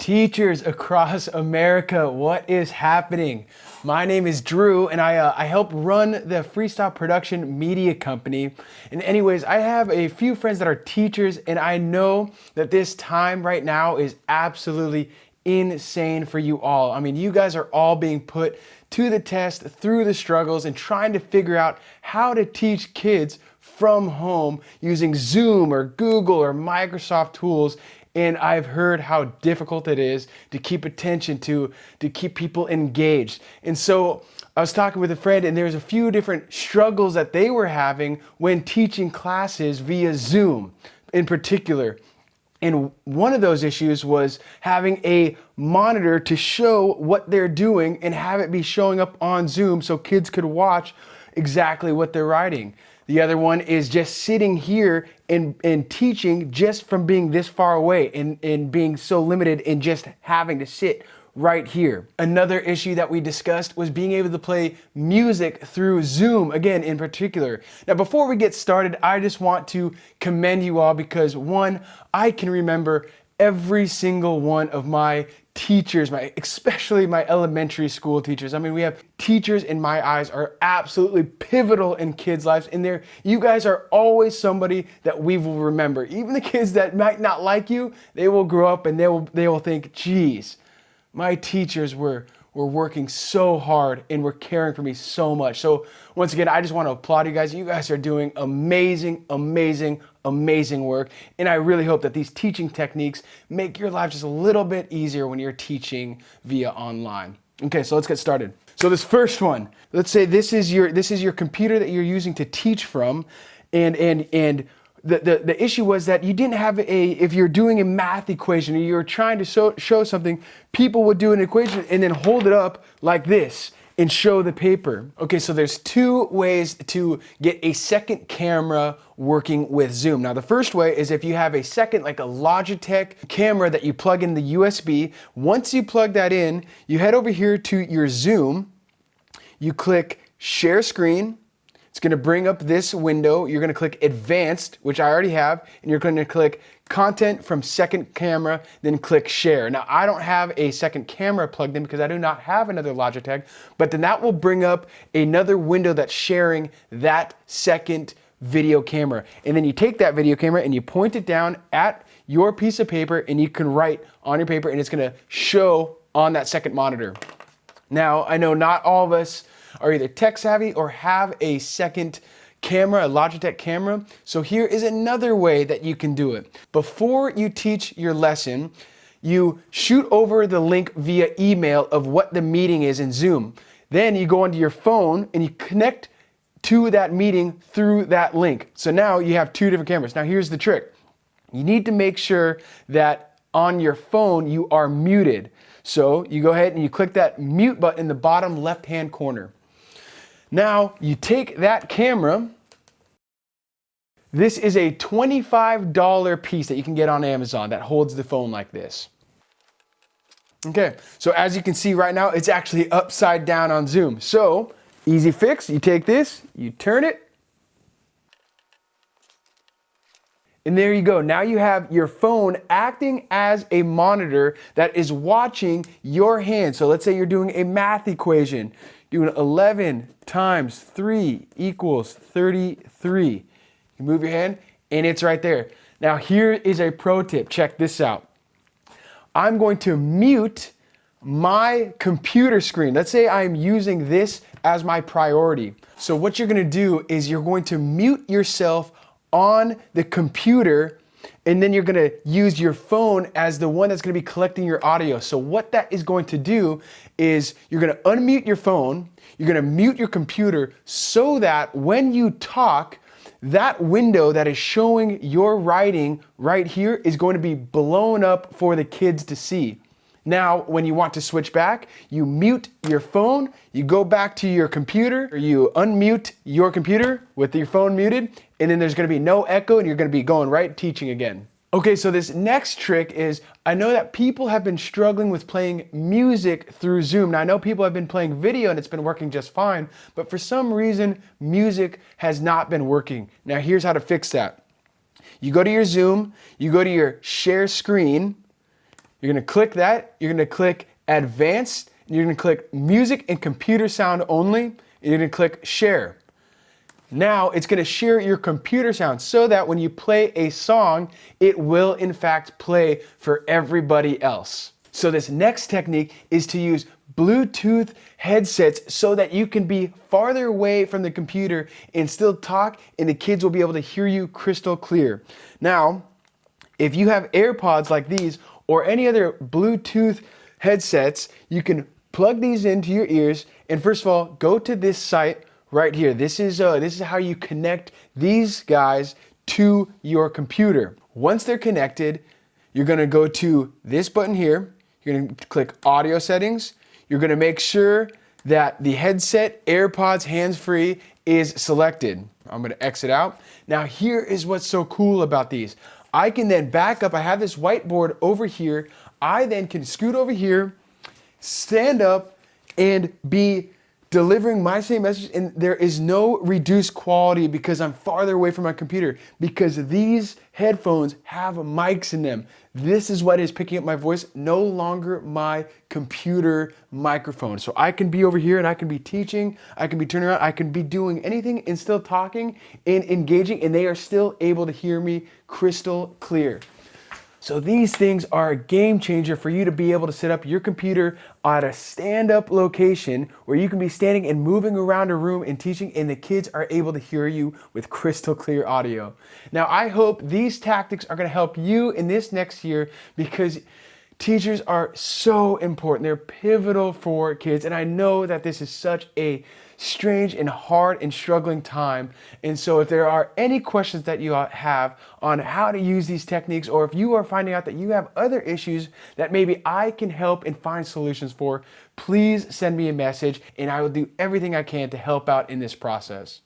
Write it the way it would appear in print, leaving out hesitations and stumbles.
Teachers across America, what is happening? My name is Drew and I help run the FreeStyle production media company. And anyways, I have a few friends that are teachers and I know that this time right now is absolutely insane for you all. I mean, you guys are all being put to the test through the struggles and trying to figure out how to teach kids from home using Zoom or Google or Microsoft tools. And I've heard how difficult it is to keep attention, to keep people engaged. And so I was talking with a friend and there's a few different struggles that they were having when teaching classes via Zoom in particular. And one of those issues was having a monitor to show what they're doing and have it be showing up on Zoom so kids could watch exactly what they're writing. The other one is just sitting here and teaching just from being this far away and being so limited in just having to sit right here. Another issue that we discussed was being able to play music through Zoom, again in particular. Now before we get started, I just want to commend you all because one, I can remember every single one of my teachers, especially my elementary school teachers. I mean, we have teachers in my eyes are absolutely pivotal in kids' lives, and you guys are always somebody that we will remember. Even the kids that might not like you, they will grow up and they will think, geez, my teachers were working so hard and were caring for me so much. So once again, I just want to applaud you guys. You guys are doing amazing, amazing, amazing work. And I really hope that these teaching techniques make your life just a little bit easier when you're teaching via online. Okay, so let's get started. So this first one, let's say this is your computer that you're using to teach from, and the issue was that you didn't have if you're doing a math equation or you're trying to show something, people would do an equation and then hold it up like this and show the paper. Okay, so there's two ways to get a second camera working with Zoom. Now the first way is if you have a second, like a Logitech camera that you plug in the USB. Once you plug that in, you head over here to your Zoom, you click Share Screen. It's going to bring up this window. You're going to click Advanced, which I already have, and you're going to click Content from Second Camera, then click Share. Now, I don't have a second camera plugged in because I do not have another Logitech, but then that will bring up another window that's sharing that second video camera. And then you take that video camera and you point it down at your piece of paper and you can write on your paper and it's going to show on that second monitor. Now, I know not all of us are either tech savvy or have a second camera, a Logitech camera. So here is another way that you can do it. Before you teach your lesson, you shoot over the link via email of what the meeting is in Zoom. Then you go onto your phone and you connect to that meeting through that link. So now you have two different cameras. Now here's the trick. You need to make sure that on your phone you are muted. So you go ahead and you click that mute button in the bottom left-hand corner. Now you take that camera. This is a $25 piece that you can get on Amazon that holds the phone like this. Okay, so as you can see right now, it's actually upside down on Zoom. So easy fix, you take this, you turn it, and there you go. Now you have your phone acting as a monitor that is watching your hand. So let's say you're doing a math equation. Doing 11 times 3 equals 33. You move your hand and it's right there. Now here is a pro tip. Check this out. I'm going to mute my computer screen. Let's say I'm using this as my priority. So what you're going to do is you're going to mute yourself on the computer and then you're going to use your phone as the one that's going to be collecting your audio. So what that is going to do is you're going to unmute your phone, you're going to mute your computer so that when you talk, that window that is showing your writing right here is going to be blown up for the kids to see. Now, when you want to switch back, you mute your phone, you go back to your computer, or you unmute your computer with your phone muted, and then there's going to be no echo and you're going to be going right teaching again. Okay, so this next trick is, I know that people have been struggling with playing music through Zoom. Now I know people have been playing video and it's been working just fine, but for some reason, music has not been working. Now here's how to fix that. You go to your Zoom, you go to your share screen, You're gonna click that, you're gonna click advanced, and you're gonna click music and computer sound only, and you're gonna click share. Now it's gonna share your computer sound so that when you play a song, it will in fact play for everybody else. So this next technique is to use Bluetooth headsets so that you can be farther away from the computer and still talk, and the kids will be able to hear you crystal clear. Now, if you have AirPods like these or any other Bluetooth headsets, you can plug these into your ears, and first of all, go to this site right here. This is how you connect these guys to your computer. Once they're connected, you're gonna go to this button here. You're gonna click audio settings. You're gonna make sure that the headset, AirPods, hands-free is selected. I'm gonna exit out. Now here is what's so cool about these. I can then back up. I have this whiteboard over here. I then can scoot over here, stand up, and be delivering my same message, and there is no reduced quality because I'm farther away from my computer, because these headphones have mics in them. This is what is picking up my voice, no longer my computer microphone. So I can be over here and I can be teaching, I can be turning around, I can be doing anything and still talking and engaging, and they are still able to hear me crystal clear. So these things are a game changer for you to be able to set up your computer at a stand-up location where you can be standing and moving around a room and teaching, and the kids are able to hear you with crystal clear audio. Now, I hope these tactics are going to help you in this next year, because teachers are so important. They're pivotal for kids, and I know that this is such a strange and hard and struggling time. And so if there are any questions that you have on how to use these techniques, or if you are finding out that you have other issues that maybe I can help and find solutions for, please send me a message and I will do everything I can to help out in this process.